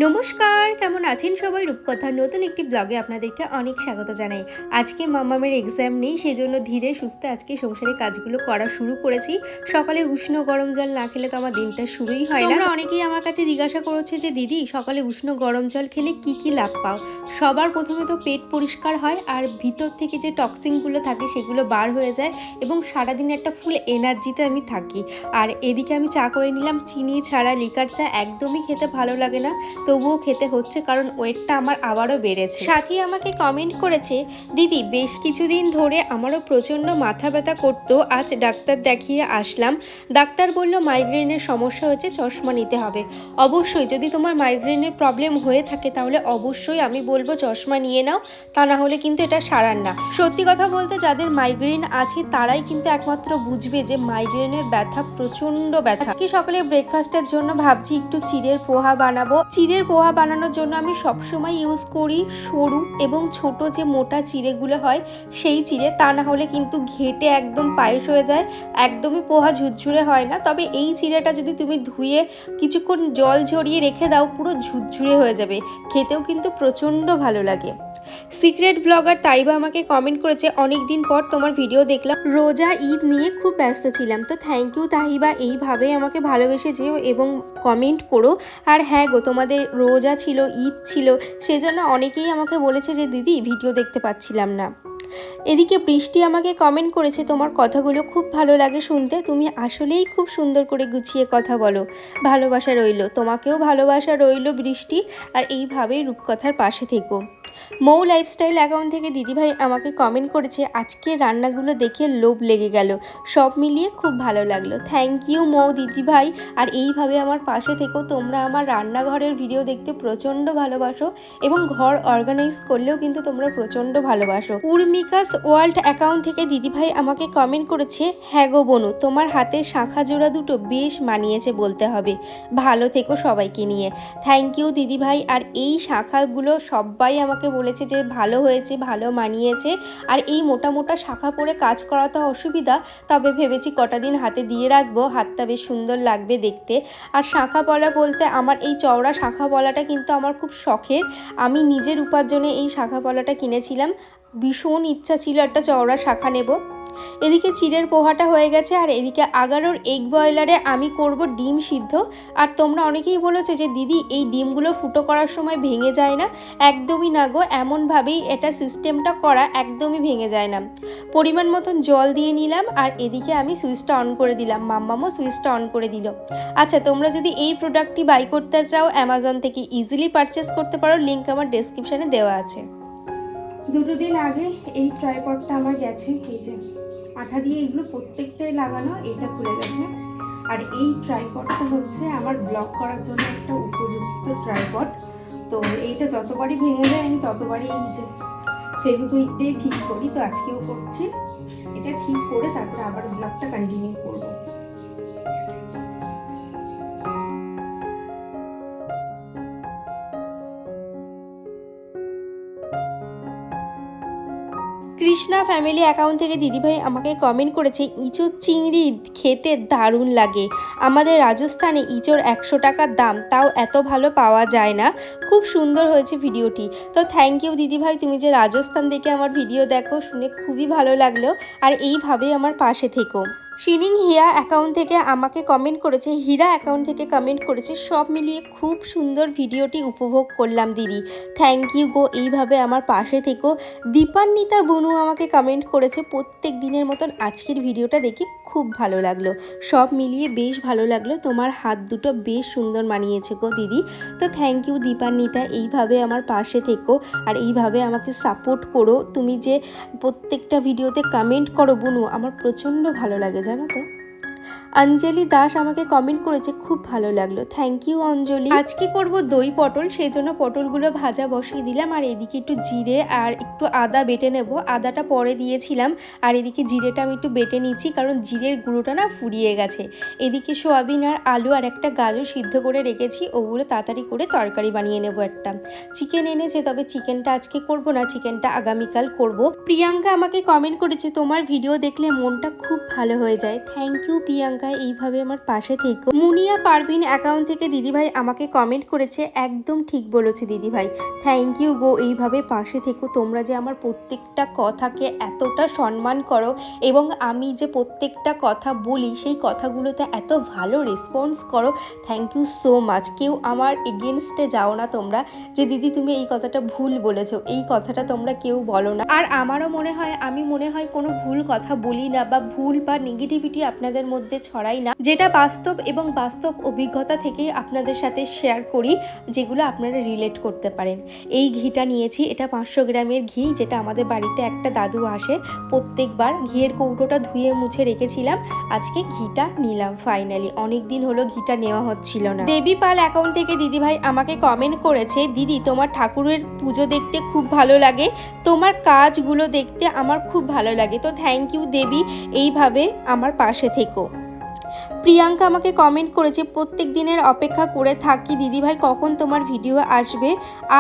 নমস্কার, কেমন আছেন সবাই? রূপকথার নতুন একটি ব্লগে আপনাদেরকে অনেক স্বাগত জানাই। আজকে মামামের এক্সাম নেই, সেজন্য ধীরে সুস্থে আজকে সংসারের কাজগুলো করা শুরু করেছি। সকালে উষ্ণ গরম জল না খেলে তো আমার দিনটা শুরুই হয় না। তোমরা অনেকেই আমার কাছে জিজ্ঞাসা করেছে যে দিদি, সকালে উষ্ণ গরম জল খেলে কি কি লাভ পাও? সবার প্রথমে তো পেট পরিষ্কার হয়, আর ভিতর থেকে যে টক্সিনগুলো থাকে সেগুলো বার হয়ে যায় এবং সারাদিন একটা ফুল এনার্জিতে আমি থাকি। আর এদিকে আমি চা করে নিলাম চিনি ছাড়া। লিকার চা একদমই খেতে ভালো লাগে না, তবুও খেতে হচ্ছে কারণ ওয়েটটা আমার আবারও বেড়েছে। সাথী আমাকে কমেন্ট করেছে, দিদি বেশ কিছুদিন ধরে আমারও প্রচণ্ড মাথা ব্যথা করতো, আজ ডাক্তার দেখিয়ে আসলাম। ডাক্তার বলল মাইগ্রেনের সমস্যা হয়েছে, চশমা নিতে হবে। অবশ্যই যদি তোমার মাইগ্রেনের প্রবলেম হয়ে থাকে তাহলে অবশ্যই আমি বলবো চশমা নিয়ে নাও, তা না হলে কিন্তু এটা সারার না। সত্যি কথা বলতে যাদের মাইগ্রেন আছে তারাই কিন্তু একমাত্র বুঝবে যে মাইগ্রেনের ব্যথা প্রচণ্ড ব্যথা। আজকে সকালে ব্রেকফাস্টের জন্য ভাবছি একটু চিড়ের পোহা বানাবো। চিড়ের পোহা বানানোর জন্য আমি সবসময় ইউজ করি সরু এবং ছোট যে মোটা চিড়েগুলো হয় সেই চিড়ে, তা না হলে কিন্তু ঘেটে একদম পায়েস হয়ে যায়, একদমই পোহা ঝুরঝুরে হয় না। তবে এই চিড়েটা যদি তুমি ধুয়ে কিছুক্ষণ জল ঝরিয়ে রেখে দাও পুরো ঝুরঝুরে হয়ে যাবে, খেতেও কিন্তু প্রচণ্ড ভালো লাগে। সিক্রেট ব্লগার তাইবা আমাকে কমেন্ট করেছে, অনেক দিন পর তোমার ভিডিও দেখলাম, রোজা ঈদ নিয়ে খুব ব্যস্ত ছিলাম। তো থ্যাংক ইউ তাহিবা, এইভাবে আমাকে ভালোবেসে যেও এবং কমেন্ট করো। আর হ্যাঁ গো, তোমাদের রোজা ছিল, ঈদ ছিল, সেজন্য অনেকেই আমাকে বলেছে যে দিদি ভিডিও দেখতে পাচ্ছিলাম না। এদিকে বৃষ্টি আমাকে কমেন্ট করেছে, তোমার কথাগুলো খুব ভালো লাগে শুনতে, তুমি আসলেই খুব সুন্দর করে গুছিয়ে কথা বলো, ভালোবাসা রইল। তোমাকেও ভালোবাসা রইল বৃষ্টি, আর এইভাবেই রূপকথার পাশে থেকো। মৌ লাইফস্টাইল অ্যাকাউন্ট থেকে দিদিভাই আমাকে কমেন্ট করেছে, আজকে রান্নাগুলো দেখে লোভ লেগে গেল, সব মিলিয়ে খুব ভালো লাগলো। থ্যাংক ইউ মৌ দিদিভাই, আর এইভাবে আমার পাশে থেকো। তোমরা আমার রান্নাঘরের ভিডিও দেখতে প্রচণ্ড ভালোবাসো এবং ঘর অর্গানাইজ করলেও কিন্তু তোমরা প্রচণ্ড ভালোবাসো। উর্মিকাস ওয়ার্ল্ড অ্যাকাউন্ট থেকে দিদিভাই আমাকে কমেন্ট করেছে, হ্যাঁ গো বনু, তোমার হাতে শাঁখা জোড়া দুটো বেশ মানিয়েছে বলতে হবে, ভালো থেকো সবাইকে নিয়ে। থ্যাংক ইউ দিদিভাই। আর এই শাঁখাগুলো সবাই আমাকে বলেছে যে ভালো হয়েছে, ভালো মানিয়েছে। আর এই মোটা মোটা শাঁখা পরে কাজ করা তো অসুবিধা, তবে ভেবেছি কটা দিন হাতে দিয়ে রাখবো, হাতটা বেশ সুন্দর লাগবে দেখতে। আর শাঁখা পলা বলতে আমার এই চওড়া শাঁখা পলাটা কিন্তু আমার খুব শখের, আমি নিজের উপার্জনে এই শাঁখা পলাটা কিনেছিলাম। ভীষণ ইচ্ছা ছিল একটা চওড়া শাঁখা নেব। এদিকে চিড়ের পোহাটা হয়ে গেছে, আর এদিকে আগারোর এগ বয়লারে আমি করব ডিম সিদ্ধ। আর তোমরা অনেকেই বলেছো যে দিদি এই ডিমগুলো ফুটো করার সময় ভেঙে যায় না? একদমই না গো, এমনভাবেই এটা সিস্টেমটা করা, একদমই ভেঙে যায় না। পরিমাণ মতন জল দিয়ে নিলাম, আর এদিকে আমি সুইচটা অন করে দিলাম, মাম্মামও সুইচটা অন করে দিল। আচ্ছা, তোমরা যদি এই প্রোডাক্টটি বাই করতে চাও অ্যামাজন থেকে ইজিলি পারচেস করতে পারো, লিঙ্ক আমার ডেসক্রিপশানে দেওয়া আছে। দুটো দিন আগে এই ট্রাইপডটা আমার গেছে, এই যে আঠা দিয়ে এগুলো প্রত্যেকটাই লাগানো, এটা খুলে গেছে। আর এই ট্রাইপডটা হচ্ছে আমার ব্লগ করার জন্য একটা উপযুক্ত ট্রাইপড। তো এইটা যতবারই ভেঙে যায় আমি ততবারই এই যে ফেভিকুইক দিয়ে ঠিক করি, তো আজকেও করছি। এটা ঠিক করে তারপরে আবার ব্লগটা কন্টিনিউ করবো। কৃষ্ণা ফ্যামিলি অ্যাকাউন্ট থেকে দিদিভাই আমাকে কমেন্ট করেছে, ইঁচড় চিংড়ি খেতে দারুণ লাগে, আমাদের রাজস্থানে ইঁচড় 100 টাকার দাম, তাও এত ভালো পাওয়া যায় না। খুব সুন্দর হয়েছে ভিডিওটি। তো থ্যাংক ইউ দিদিভাই, তুমি যে রাজস্থান থেকে আমার ভিডিও দেখো শুনে খুবই ভালো লাগলো, আর এইভাবেই আমার পাশে থেকো। শিনিং হিয়া অ্যাকাউন্ট থেকে আমাকে কমেন্ট করেছে, হীরা অ্যাকাউন্ট থেকে কমেন্ট করেছে, সব মিলিয়ে খুব সুন্দর ভিডিওটি উপভোগ করলাম দিদি, থ্যাংক ইউ গো, এইভাবে আমার পাশে থেকো। দীপান্বিতা বনু আমাকে কমেন্ট করেছে, প্রত্যেক দিনের মতন আজকের ভিডিওটা দেখি খুব ভালো লাগলো, সব মিলিয়ে বেশ ভালো লাগলো, তোমার হাত দুটো বেশ সুন্দর মানিয়েছে গো দিদি। তো থ্যাংক ইউ দীপান্বিতা, এইভাবে আমার পাশে থেকো আর এইভাবে আমাকে সাপোর্ট করো। তুমি যে প্রত্যেকটা ভিডিওতে কমেন্ট করো বনু, আমার প্রচণ্ড ভালো লাগে জানো তো। অঞ্জলি দাস আমাকে কমেন্ট করেছে, খুব ভালো লাগলো, থ্যাংক ইউ অঞ্জলি। আজকে করব দই পটল, সেই জন্য পটলগুলো ভাজা বসিয়ে দিলাম, আর এদিকে একটু জিরে আর একটু আদা বেটে নেব, আদাটা পরে দিয়েছিলাম, আর এদিকে জিরেটা আমি একটু বেটে নিচ্ছি কারণ জিরের গুঁড়োটা না ফুরিয়ে গেছে। এদিকে সোয়াবিন আর আলু আর একটা গাজর সিদ্ধ করে রেখেছি, ওগুলো তাড়াতাড়ি করে তরকারি বানিয়ে নেব একটা। চিকেন এনেছে, তবে চিকেনটা আজকে করব না, চিকেনটা আগামীকাল করব। প্রিয়াঙ্কা আমাকে কমেন্ট করেছে, তোমার ভিডিও দেখলে মনটা খুব ভালো হয়ে যায়, থ্যাংক ইউ প্রিয়াঙ্কা এইভাবে আমার পাশে থেকো। মুনিয়া পারভিন অ্যাকাউন্ট থেকে দিদিভাই আমাকে কমেন্ট করেছে, একদম ঠিক বলেছে দিদিভাই, থ্যাংক ইউ গো, এইভাবে পাশে থেকো। তোমরা যে আমার প্রত্যেকটা কথাকে এতটা সম্মান করো এবং আমি যে প্রত্যেকটা কথা বলি সেই কথাগুলোতে এত ভালো রেসপন্স করো, থ্যাংক ইউ সো মাচ। কেউ আমার এগেনস্টে যাও না তোমরা যে দিদি তুমি এই কথাটা ভুল বলেছো, এই কথাটা তোমরা কেউ বলো না। আর আমারও মনে হয় আমি কোনো ভুল কথা বলি না বা ভুল বা নেগেটিভিটি আপনাদের মধ্যে ছড়াই না, যেটা বাস্তব এবং বাস্তব অভিজ্ঞতা থেকেই আপনাদের সাথে শেয়ার করি, যেগুলো আপনারা রিলেট করতে পারেন। এই ঘিটা নিয়েছি, এটা 500 গ্রামের ঘি, যেটা আমাদের বাড়িতে একটা দাদু আসে প্রত্যেকবার। ঘিয়ের কৌটোটা ধুয়ে মুছে রেখেছিলাম, আজকে ঘিটা নিলাম ফাইনালি। অনেক দিন হলো ঘিটা নেওয়া হচ্ছিল না। দেবী পাল অ্যাকাউন্ট থেকে দিদিভাই আমাকে কমেন্ট করেছে, দিদি তোমার ঠাকুরের পুজো দেখতে খুব ভালো লাগে, তোমার কাজগুলো দেখতে আমার খুব ভালো লাগে। তো থ্যাংক ইউ দেবী, এইভাবে আমার পাশে থেকো। প্রিয়াঙ্কা আমাকে কমেন্ট করেছে, প্রত্যেক দিনের অপেক্ষা করে থাকি দিদিভাই কখন তোমার ভিডিও আসবে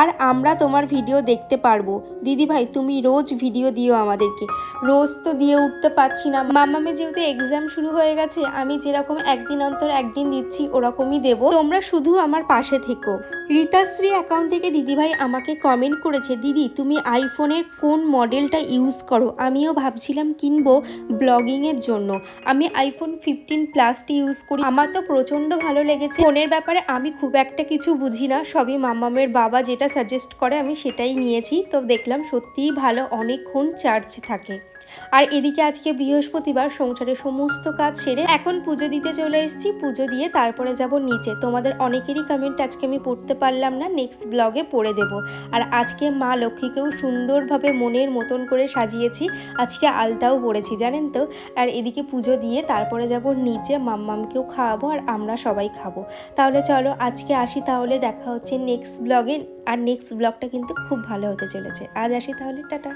আর আমরা তোমার ভিডিও দেখতে পারবো। দিদিভাই তুমি রোজ ভিডিও দিও আমাদেরকে। রোজ তো দিয়ে উঠতে পারছি না, মামামে যেহেতু এক্সাম শুরু হয়ে গেছে, আমি যেরকম একদিন অন্তর একদিন দিচ্ছি ওরকমই দেবো, তোমরা শুধু আমার পাশে থেকো। রীতাশ্রী অ্যাকাউন্ট থেকে দিদিভাই আমাকে কমেন্ট করেছে, দিদি তুমি আইফোনের কোন মডেলটা ইউজ করো? আমিও ভাবছিলাম কিনবো ব্লগিংয়ের জন্য। আমি আইফোন 15 প্লাসটি ইউজ করি, আমার তো প্রচণ্ড ভালো লেগেছে। ফোনের ব্যাপারে আমি খুব একটা কিছু বুঝি না, সবই মামামের বাবা যেটা সাজেস্ট করে আমি সেটাই নিয়েছি। তো দেখলাম সত্যিই ভালো, অনেকক্ষণ চার্জ থাকে। আর এদিকে আজকে বৃহস্পতিবার, সংসারের সমস্ত কাজ সেরে এখন পুজো দিতে চলে এসেছি। পুজো দিয়ে তারপরে যাব নিচে। তোমাদের অনেকেরই কমেন্ট আজকে আমি পড়তে পারলাম না, নেক্সট ব্লগে পড়ে দেব। আর আজকে মা লক্ষ্মীকেও সুন্দরভাবে মনের মতন করে সাজিয়েছি, আজকে আলতাও পরেছি জানেন তো। আর এদিকে পুজো দিয়ে তারপরে যাব নিচে, মাম্মামকেও খাওয়াবো আর আমরা সবাই খাবো। তাহলে চলো আজকে আসি, তাহলে দেখা হচ্ছে নেক্সট ব্লগে। আর নেক্সট ব্লগটা কিন্তু খুব ভালো হতে চলেছে। আজ আসি তাহলে, টাটা।